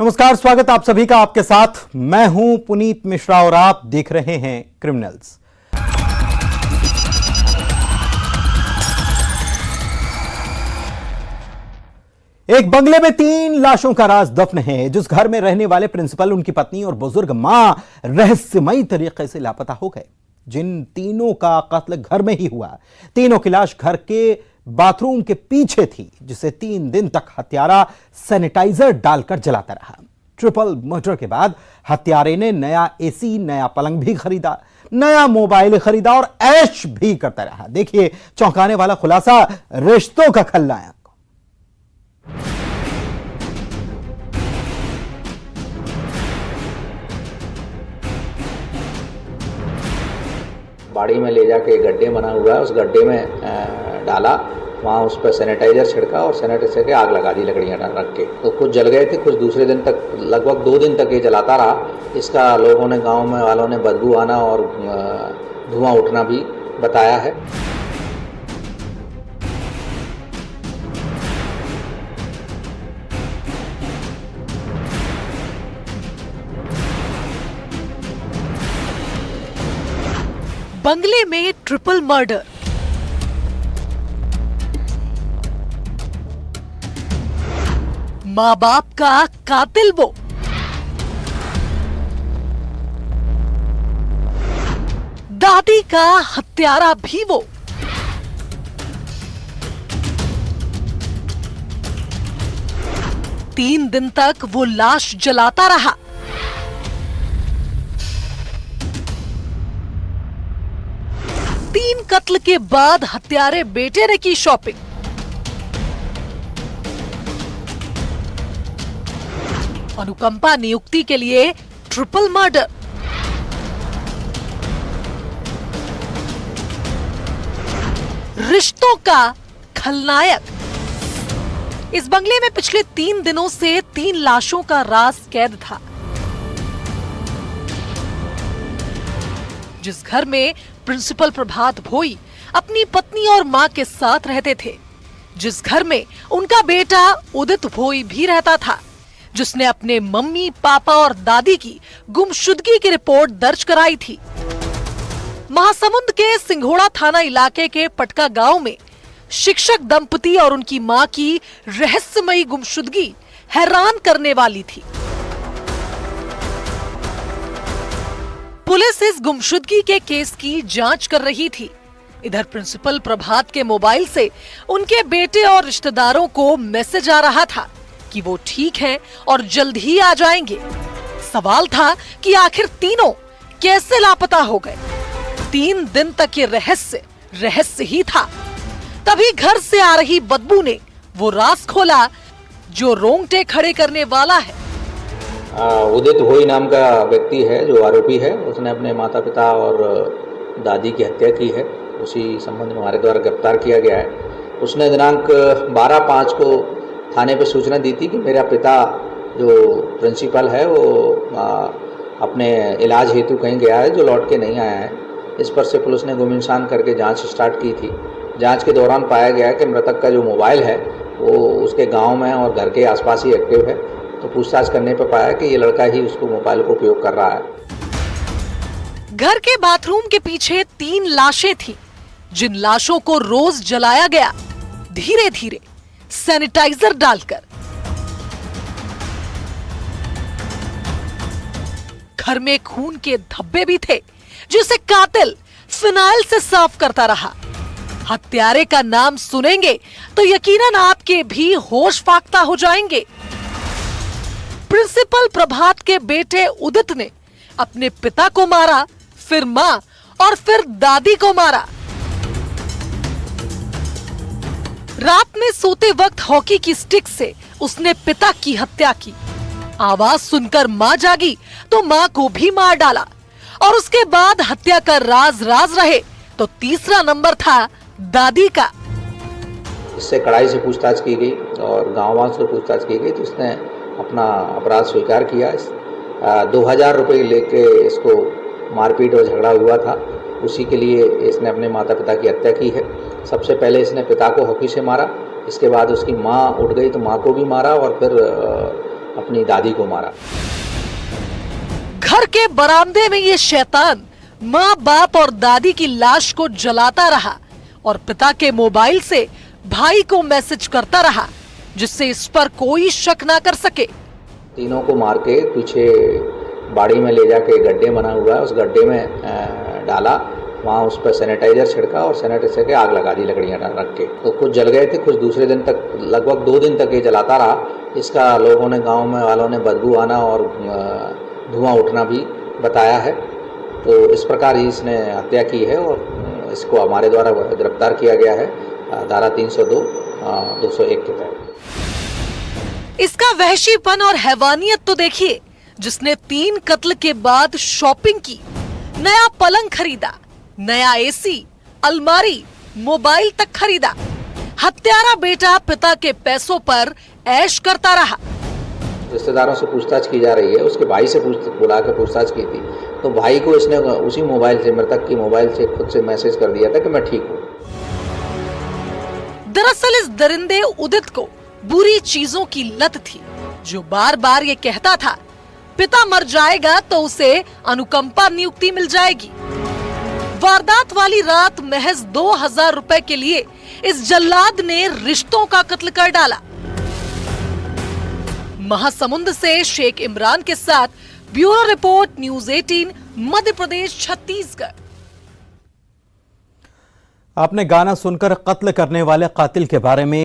नमस्कार, स्वागत आप सभी का आपके साथ। मैं हूं पुनीत मिश्रा और आप देख रहे हैं क्रिमिनल्स। एक बंगले में 3 लाशों का राज दफन है। जिस घर में रहने वाले प्रिंसिपल, उनकी पत्नी और बुजुर्ग मां रहस्यमयी तरीके से लापता हो गए। जिन तीनों का कत्ल घर में ही हुआ, तीनों की लाश घर के बाथरूम के पीछे थी, जिसे 3 दिन तक हत्यारा सैनिटाइजर डालकर जलाता रहा। ट्रिपल मर्डर के बाद हत्यारे ने नया एसी, नया पलंग भी खरीदा, नया मोबाइल खरीदा और ऐश भी करता रहा। देखिए चौंकाने वाला खुलासा, रिश्तों का खलनायक। बाड़ी में ले जाके गड्ढे बना हुआ है, उस गड्ढे में डाला, वहाँ उस पर सैनिटाइजर छिड़का और सैनिटाइजर के आग लगा दी लकड़ियाँ रख के। तो कुछ जल गए थे, कुछ दूसरे दिन तक, लगभग 2 दिन तक ये जलाता रहा। इसका लोगों ने, गांव में वालों ने बदबू आना और धुआं उठना भी बताया है। बंगले में ट्रिपल मर्डर। मां बाप का कातिल वो, दादी का हत्यारा भी वो। तीन दिन तक वो लाश जलाता रहा। तीन कत्ल के बाद हत्यारे बेटे ने की शॉपिंग। अनुकंपा नियुक्ति के लिए ट्रिपल मर्डर। रिश्तों का खलनायक। इस बंगले में पिछले 3 दिनों से 3 लाशों का राज कैद था। जिस घर में प्रिंसिपल प्रभात भोई अपनी पत्नी और मां के साथ रहते थे, जिस घर में उनका बेटा उदित भोई भी रहता था, जिसने अपने मम्मी, पापा और दादी की गुमशुदगी की रिपोर्ट दर्ज कराई थी। महासमुंद के सिंघोड़ा थाना इलाके के पटका गांव में शिक्षक दंपति और उनकी मां की रहस्यमयी गुमशुदगी हैरान करने वाली थी। पुलिस इस गुमशुदगी के केस की जांच कर रही थी। इधर प्रिंसिपल प्रभात के मोबाइल से उनके बेटे और रिश्तेदारों को मैसेज आ रहा था कि वो ठीक हैं और जल्द ही आ जाएंगे। सवाल था कि आखिर तीनों कैसे लापता हो गए। 3 दिन तक ये रहस्य ही था। तभी घर से आ रही बदबू ने वो राज खोला जो रोंगटे खड़े करने वाला है। उदित भोई नाम का व्यक्ति है जो आरोपी है। उसने अपने माता पिता और दादी की हत्या की है। उसी संबंध में हमारे द्वारा गिरफ्तार किया गया है। उसने दिनांक 12/5 को थाने पे सूचना दी थी कि मेरा पिता जो प्रिंसिपल है वो अपने इलाज हेतु कहीं गया है, जो लौट के नहीं आया है। इस पर से पुलिस ने गुमशुदा करके जांच स्टार्ट की थी। जांच के दौरान पाया गया कि मृतक का जो मोबाइल है वो उसके गांव में और घर के आसपास ही एक्टिव है। तो पूछताछ करने पर पाया कि ये लड़का ही उसको मोबाइल को उपयोग कर रहा है। घर के बाथरूम के पीछे 3 लाशें थीं, जिन लाशों को रोज जलाया गया, धीरे धीरे सैनिटाइजर डालकर। घर में खून के धब्बे भी थे, जिसे कातिल फिनाइल से साफ करता रहा। हत्यारे का नाम सुनेंगे तो यकीनन आपके भी होश फाख्ता हो जाएंगे। प्रिंसिपल प्रभात के बेटे उदित ने अपने पिता को मारा, फिर मां और फिर दादी को मारा। रात में सोते वक्त हॉकी की स्टिक से उसने पिता की हत्या की। आवाज सुनकर मां जागी तो मां को भी मार डाला। और उसके बाद हत्या का राज रहे तो तीसरा नंबर था दादी का। इससे कड़ाई से पूछताछ की गई और गांववासियों से पूछताछ की गई तो उसने अपना अपराध स्वीकार किया। 2000 रुपये लेके इसको मारपीट और झगड़ा हुआ था, उसी के लिए इसने अपने माता पिता की हत्या की है। सबसे पहले इसने पिता को हॉकी से मारा, इसके बाद उसकी माँ उठ गई तो माँ को भी मारा और फिर अपनी दादी को मारा। घर के बरामदे में ये शैतान माँ बाप और दादी की लाश को जलाता रहा और पिता के मोबाइल से भाई को मैसेज करता रहा, जिससे इस पर कोई शक ना कर सके। तीनों को मार के पीछे बाड़ी में ले जाके गड्ढे बना हुआ है, उस गड्ढे में डाला, वहाँ उस पर सैनिटाइजर छिड़का और सैनिटाइजर के आग लगा दी लकड़ियाँ रख के। तो कुछ जल गए थे, कुछ दूसरे दिन तक, लगभग 2 दिन तक ये जलाता रहा। इसका लोगों ने, गांव में वालों ने बदबू आना और धुआं उठना भी बताया है। तो इस प्रकार ही इसने हत्या की है और इसको हमारे द्वारा गिरफ्तार किया गया है धारा 302, 201 के तहत। इसका वहशीपन और हैवानियत तो देखिए, जिसने 3 कत्ल के बाद शॉपिंग की, नया पलंग खरीदा, नया एसी, अलमारी, मोबाइल तक खरीदा। हत्यारा बेटा पिता के पैसों पर ऐश करता रहा। रिश्तेदारों से पूछताछ की जा रही है, उसके भाई से बुला के पूछताछ की थी, तो भाई को इसने उसी मोबाइल से, मृतक की मोबाइल से खुद से मैसेज कर दिया था कि मैं ठीक हूँ। दरअसल इस दरिंदे उदित को बुरी चीजों की लत थी, जो बार बार ये कहता था पिता मर जाएगा तो उसे अनुकंपा नियुक्ति मिल जाएगी। वारदात वाली रात महज 2000 रुपए के लिए इस जल्लाद ने रिश्तों का कत्ल कर डाला। महासमुंद से शेख इमरान के साथ bureau report, news 18, Madhya Pradesh, Chhattisgarh. आपने गाना सुनकर कत्ल करने वाले कातिल के बारे में